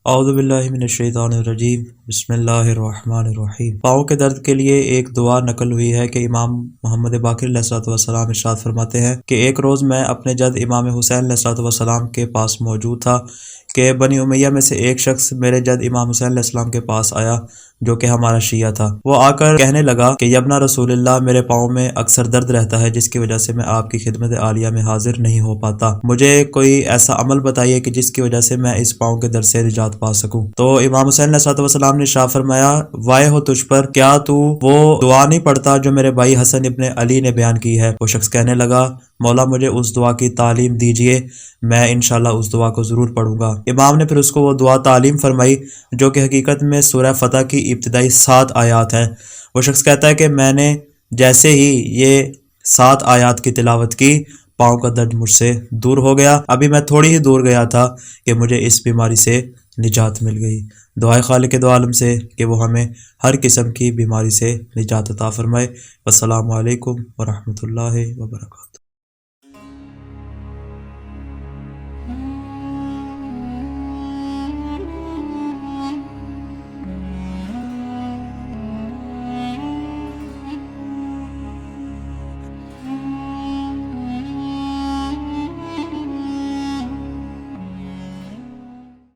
اعوذ باللہ من الشیطان الرجیم، بسم اللہ الرحمن الرحیم۔ پاؤں کے درد کے لیے ایک دعا نقل ہوئی ہے کہ امام محمد باقر علیہ السلام ارشاد فرماتے ہیں کہ ایک روز میں اپنے جد امام حسین علیہ السلام کے پاس موجود تھا کہ بنی امیہ میں سے ایک شخص میرے جد امام حسین علیہ السلام کے پاس آیا جو کہ ہمارا شیعہ تھا۔ وہ آ کر کہنے لگا کہ یبنا رسول اللہ، میرے پاؤں میں اکثر درد رہتا ہے جس کی وجہ سے میں آپ کی خدمت عالیہ میں حاضر نہیں ہو پاتا۔ مجھے کوئی ایسا عمل بتائیے کہ جس کی وجہ سے میں اس پاؤں کے درد سے نجات پا سکوں۔ تو امام حسین علیہ السلام نے ارشاد فرمایا، وائے ہو تجھ پر، کیا تو وہ دعا نہیں پڑھتا جو میرے بھائی حسن ابن علی نے بیان کی ہے؟ وہ شخص کہنے لگا، مولا مجھے اس دعا کی تعلیم دیجئے، میں انشاءاللہ اس دعا کو ضرور پڑھوں گا۔ امام نے پھر اس کو وہ دعا تعلیم فرمائی جو کہ حقیقت میں سورہ فتح کی ابتدائی 7 آیات ہیں۔ وہ شخص کہتا ہے کہ میں نے جیسے ہی یہ 7 آیات کی تلاوت کی، پاؤں کا درد مجھ سے دور ہو گیا۔ ابھی میں تھوڑی ہی دور گیا تھا کہ مجھے اس بیماری سے نجات مل گئی۔ دعائے خالق دو عالم سے کہ وہ ہمیں ہر قسم کی بیماری سے نجات عطا فرمائے۔ والسلام علیکم ورحمۃ اللہ وبرکاتہ۔